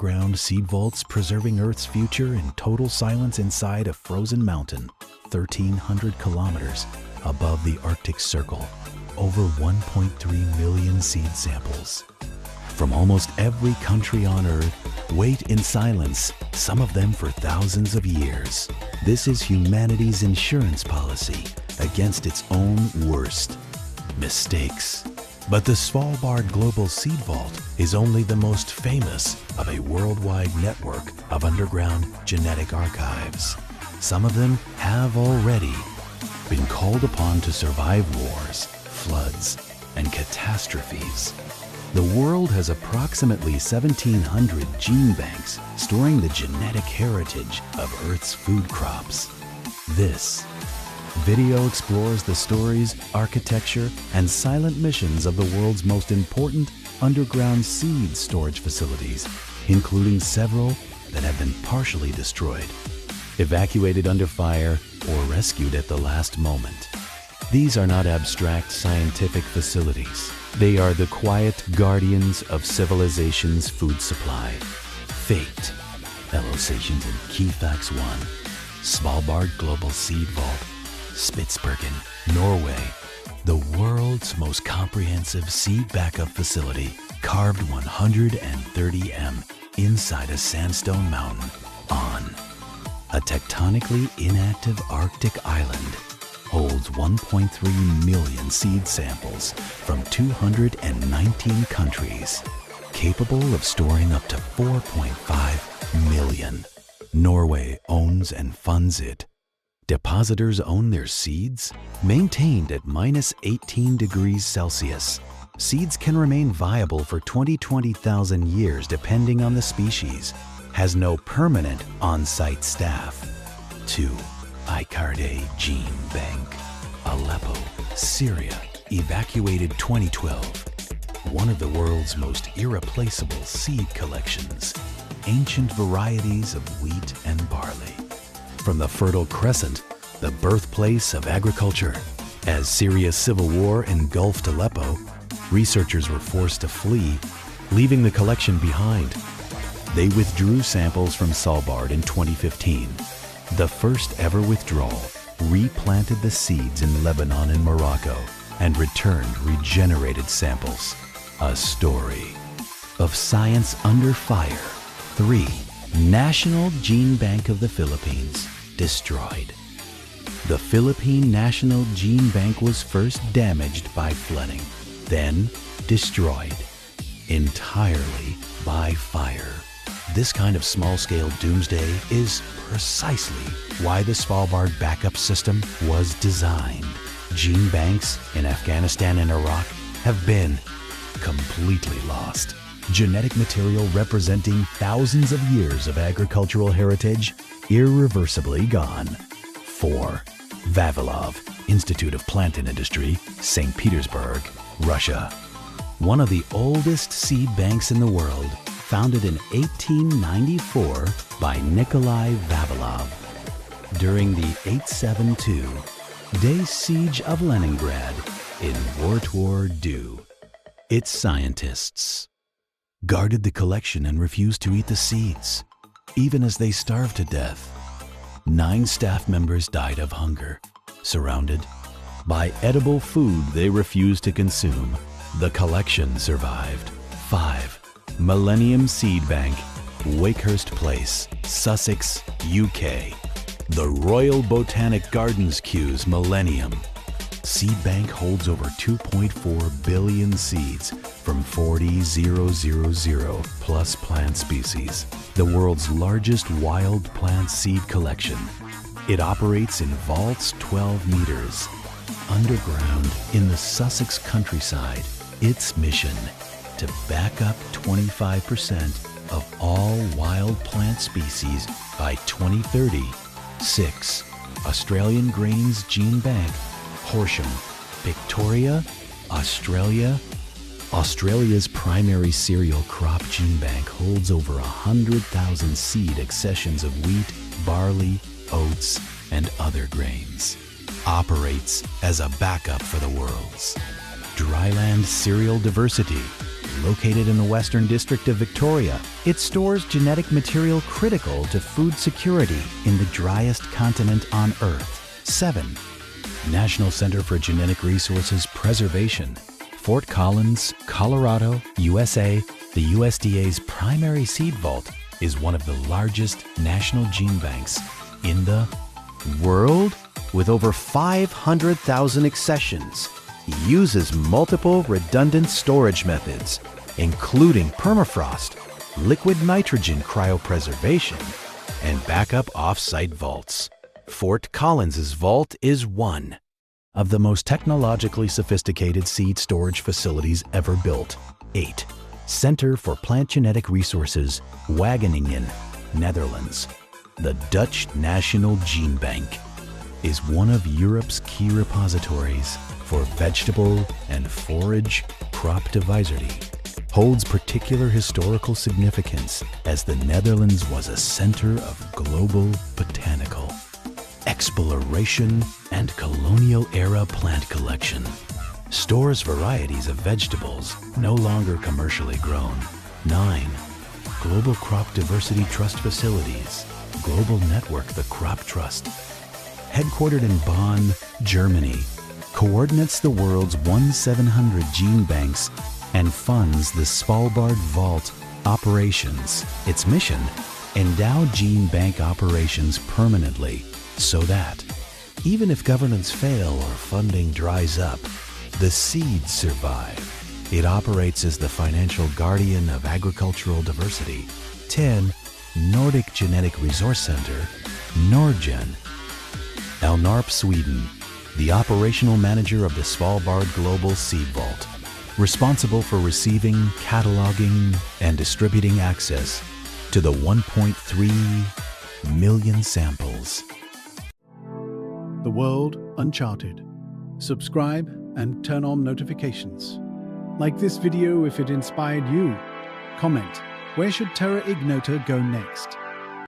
underground seed vaults preserving Earth's future in total silence inside a frozen mountain 1,300 kilometers above the Arctic Circle. Over 1.3 million seed samples from almost every country on Earth wait in silence, some of them for thousands of years. This is humanity's insurance policy against its own worst mistakes. But the Svalbard Global Seed Vault is only the most famous of a worldwide network of underground genetic archives. Some of them have already been called upon to survive wars, floods, and catastrophes. The world has approximately 1,700 gene banks storing the genetic heritage of Earth's food crops. This video explores the stories, architecture, and silent missions of the world's most important underground seed storage facilities, including several that have been partially destroyed, evacuated under fire, or rescued at the last moment. These are not abstract scientific facilities. They are the quiet guardians of civilization's food supply. Fate. Elosations and Key Facts 1. Svalbard Global Seed Vault, Spitsbergen, Norway. The world's most comprehensive seed backup facility, carved 130 m inside a sandstone mountain on a tectonically inactive Arctic island, holds 1.3 million seed samples from 219 countries, capable of storing up to 4.5 million. Norway owns and funds it. Depositors own their seeds, maintained at -18 degrees Celsius. Seeds can remain viable for 20,000 years depending on the species. Has no permanent on-site staff. 2. Icarde Gene Bank, Aleppo, Syria, evacuated 2012. One of the world's most irreplaceable seed collections. Ancient varieties of wheat and barley. From the Fertile Crescent, the birthplace of agriculture. As Syria's civil war engulfed Aleppo, researchers were forced to flee, leaving the collection behind. They withdrew samples from Svalbard in 2015. The first ever withdrawal replanted the seeds in Lebanon and Morocco and returned regenerated samples. A story of science under fire. 3. National Gene Bank of the Philippines, destroyed. The Philippine National Gene Bank was first damaged by flooding, then destroyed entirely by fire. This kind of small-scale doomsday is precisely why the Svalbard backup system was designed. Gene banks in Afghanistan and Iraq have been completely lost. Genetic material representing thousands of years of agricultural heritage, irreversibly gone. 4. Vavilov, Institute of Plant and Industry, St. Petersburg, Russia. One of the oldest seed banks in the world, founded in 1894 by Nikolai Vavilov. During the 872-day siege of Leningrad in World War II, its scientists guarded the collection and refused to eat the seeds, even as they starved to death. 9 staff members died of hunger, surrounded by edible food they refused to consume. The collection survived. 5. Millennium Seed Bank, Wakehurst Place, Sussex, UK. The Royal Botanic Gardens Kews Millennium Seed Bank holds over 2.4 billion seeds from 40,000 plus plant species, the world's largest wild plant seed collection. It operates in vaults 12 meters underground in the Sussex countryside. Its mission: to back up 25% of all wild plant species by 2030. 6. Australian Grains Gene Bank, Horsham, Victoria, Australia. Australia's primary cereal crop gene bank holds over 100,000 seed accessions of wheat, barley, oats, and other grains. Operates as a backup for the world's dryland cereal diversity. Located in the Western District of Victoria, it stores genetic material critical to food security in the driest continent on Earth. 7. National Center for Genetic Resources Preservation, Fort Collins, Colorado, USA. The USDA's primary seed vault is one of the largest national gene banks in the world. With over 500,000 accessions, it uses multiple redundant storage methods, including permafrost, liquid nitrogen cryopreservation, and backup off-site vaults. Fort Collins's vault is one of the most technologically sophisticated seed storage facilities ever built. 8. Center for Plant Genetic Resources, Wageningen, Netherlands. The Dutch National Gene Bank is one of Europe's key repositories for vegetable and forage crop diversity. Holds particular historical significance as the Netherlands was a center of global botanical exploration and colonial-era plant collection. Stores varieties of vegetables no longer commercially grown. 9. Global Crop Diversity Trust Facilities. Global Network, the Crop Trust. Headquartered in Bonn, Germany, coordinates the world's 1,700 gene banks and funds the Svalbard Vault operations. Its mission: endow gene bank operations permanently so that, even if governance fail or funding dries up, the seeds survive. It operates as the financial guardian of agricultural diversity. 10. Nordic Genetic Resource Center, Nordgen. Alnarp, Sweden, the operational manager of the Svalbard Global Seed Vault, responsible for receiving, cataloging, and distributing access to the 1.3 million samples. The World Uncharted. Subscribe and turn on notifications. Like this video if it inspired you. Comment, where should Terra Ignota go next?